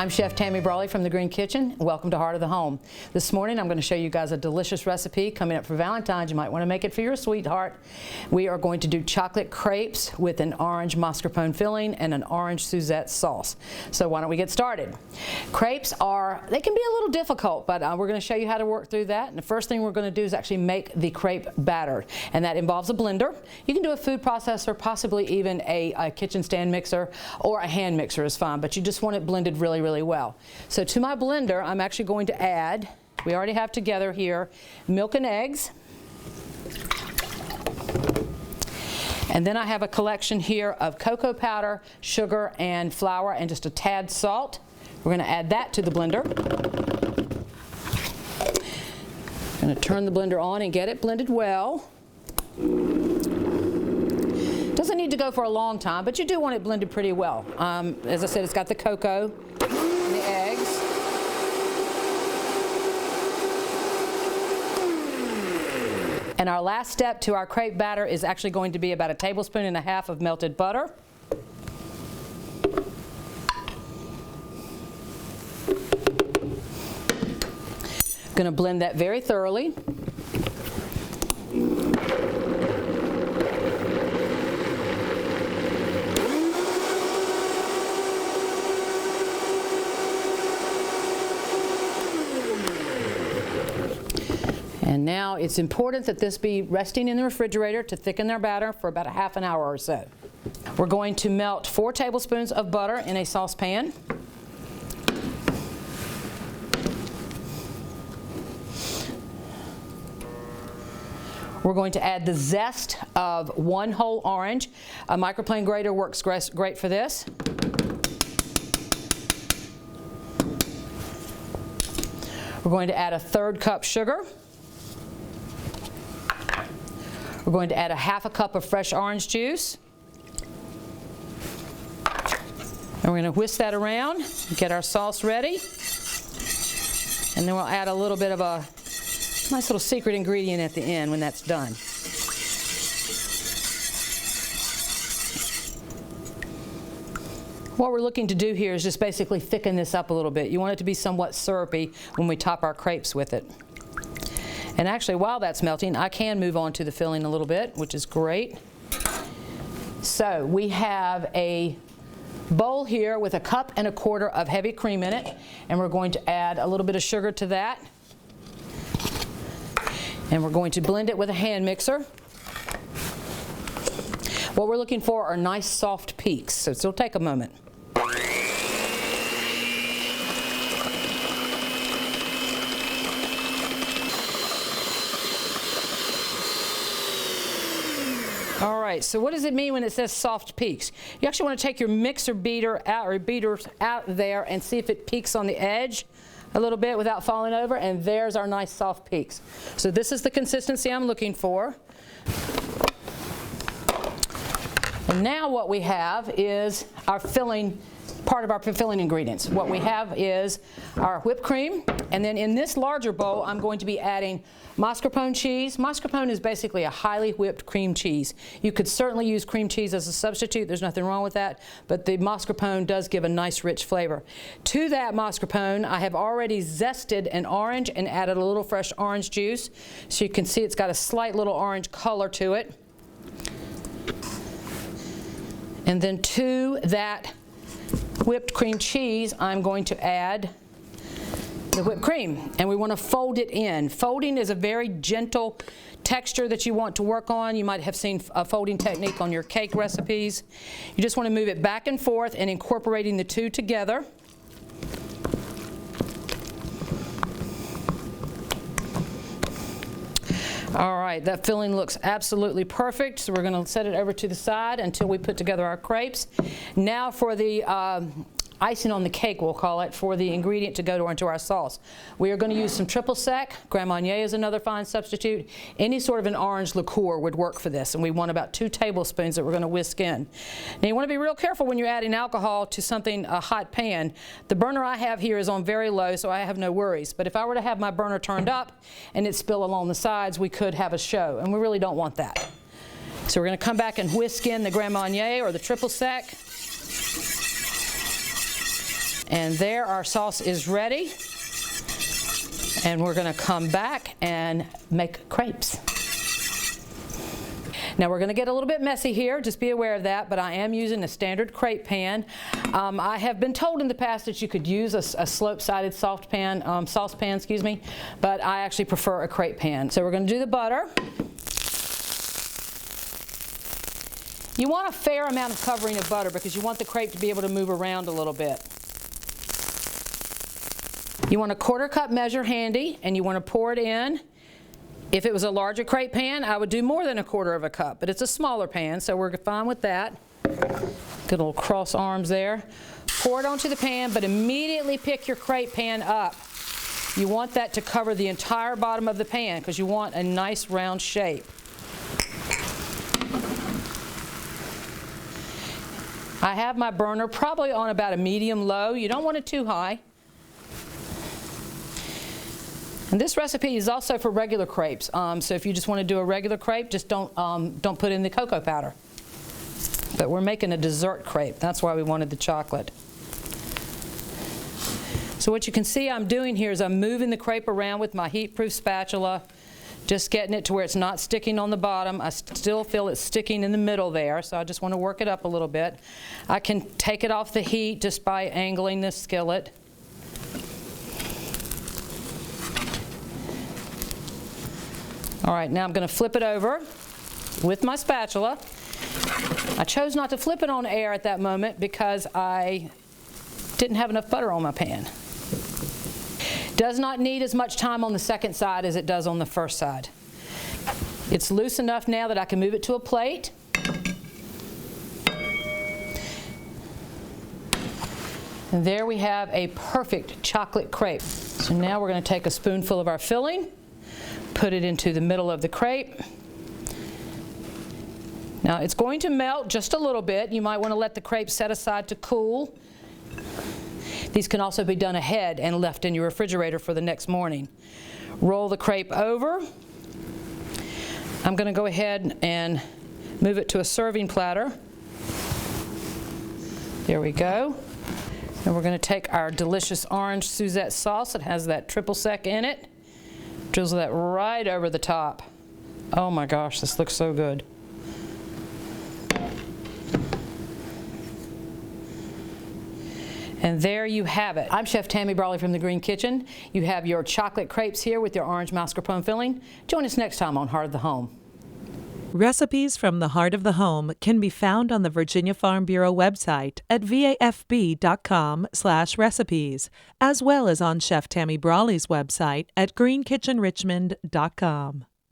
I'm Chef Tammy Brawley from the Green Kitchen. Welcome to Heart of the Home. This morning I'm going to show you guys a delicious recipe coming up for Valentine's. You might want to make it for your sweetheart. We are going to do chocolate crepes with an orange mascarpone filling and an orange Suzette sauce. So why don't we get started? Crepes they can be a little difficult, but we're going to show you how to work through that. And the first thing we're going to do is actually make the crepe batter, and that involves a blender. You can do a food processor, possibly even a kitchen stand mixer, or a hand mixer is fine, but you just want it blended really well. So to my blender, I'm actually going to add, we already have together here, milk and eggs. And then I have a collection here of cocoa powder, sugar, and flour, and just a tad salt. We're going to add that to the blender. I'm going to turn the blender on and get it blended well. Doesn't need to go for a long time, but you do want it blended pretty well. As I said, it's got the cocoa and the eggs. And our last step to our crepe batter is actually going to be about 1.5 tablespoons of melted butter. Going to blend that very thoroughly. And now it's important that this be resting in the refrigerator to thicken their batter for about ½ an hour or so. We're going to melt 4 tablespoons of butter in a saucepan. We're going to add the zest of 1 whole orange. A microplane grater works great for this. We're going to add 1/3 cup sugar. We're going to add 1/2 cup of fresh orange juice. And we're going to whisk that around, get our sauce ready. And then we'll add a little bit of a nice little secret ingredient at the end when that's done. What we're looking to do here is just basically thicken this up a little bit. You want it to be somewhat syrupy when we top our crepes with it. And actually, while that's melting, I can move on to the filling a little bit, which is great. So we have a bowl here with 1.25 cups of heavy cream in it, and we're going to add a little bit of sugar to that. And we're going to blend it with a hand mixer. What we're looking for are nice soft peaks, so it'll take a moment. All right, so what does it mean when it says soft peaks? You actually want to take your mixer beater out, or beaters out there, and see if it peaks on the edge a little bit without falling over, and there's our nice soft peaks. So this is the consistency I'm looking for. And now what we have is our filling, part of our filling ingredients. What we have is our whipped cream, and then in this larger bowl I'm going to be adding mascarpone cheese. Mascarpone is basically a highly whipped cream cheese. You could certainly use cream cheese as a substitute, there's nothing wrong with that, but the mascarpone does give a nice rich flavor. To that mascarpone I have already zested an orange and added a little fresh orange juice, so you can see it's got a slight little orange color to it. And then to that whipped cream cheese, I'm going to add the whipped cream, and we want to fold it in. Folding is a very gentle texture that you want to work on. You might have seen a folding technique on your cake recipes. You just want to move it back and forth and incorporating the two together. All right, that filling looks absolutely perfect, so we're going to set it over to the side until we put together our crepes. Now for the icing on the cake, we'll call it, for the ingredient to go into our sauce. We are going to use some triple sec. Grand Marnier is another fine substitute. Any sort of an orange liqueur would work for this, and we want about 2 tablespoons that we're going to whisk in. Now you want to be real careful when you're adding alcohol to something, a hot pan. The burner I have here is on very low, so I have no worries. But if I were to have my burner turned up and it spill along the sides, we could have a show, and we really don't want that. So we're going to come back and whisk in the Grand Marnier or the triple sec. And there, our sauce is ready. And we're going to come back and make crepes. Now we're going to get a little bit messy here, just be aware of that, but I am using a standard crepe pan. I have been told in the past that you could use a slope-sided saucepan, but I actually prefer a crepe pan. So we're going to do the butter. You want a fair amount of covering of butter because you want the crepe to be able to move around a little bit. You want a 1/4 cup measure handy, and you want to pour it in. If it was a larger crepe pan, I would do more than 1/4 cup, but it's a smaller pan, so we're fine with that. Good little cross arms there. Pour it onto the pan, but immediately pick your crepe pan up. You want that to cover the entire bottom of the pan because you want a nice round shape. I have my burner probably on about a medium-low. You don't want it too high. And this recipe is also for regular crepes. So if you just want to do a regular crepe, just don't put in the cocoa powder. But we're making a dessert crepe. That's why we wanted the chocolate. So what you can see I'm doing here is I'm moving the crepe around with my heat-proof spatula, just getting it to where it's not sticking on the bottom. I still feel it's sticking in the middle there, so I just want to work it up a little bit. I can take it off the heat just by angling this skillet. All right, now I'm going to flip it over with my spatula. I chose not to flip it on air at that moment because I didn't have enough butter on my pan. Does not need as much time on the second side as it does on the first side. It's loose enough now that I can move it to a plate. And there we have a perfect chocolate crepe. So now we're going to take a spoonful of our filling, put it into the middle of the crepe. Now it's going to melt just a little bit. You might want to let the crepe set aside to cool. These can also be done ahead and left in your refrigerator for the next morning. Roll the crepe over. I'm going to go ahead and move it to a serving platter. There we go. And we're going to take our delicious orange Suzette sauce. It has that triple sec in it. Drizzle that right over the top. Oh my gosh, this looks so good. And there you have it. I'm Chef Tammy Brawley from the Green Kitchen. You have your chocolate crepes here with your orange mascarpone filling. Join us next time on Heart of the Home. Recipes from the Heart of the Home can be found on the Virginia Farm Bureau website at vafb.com/recipes, as well as on Chef Tammy Brawley's website at greenkitchenrichmond.com.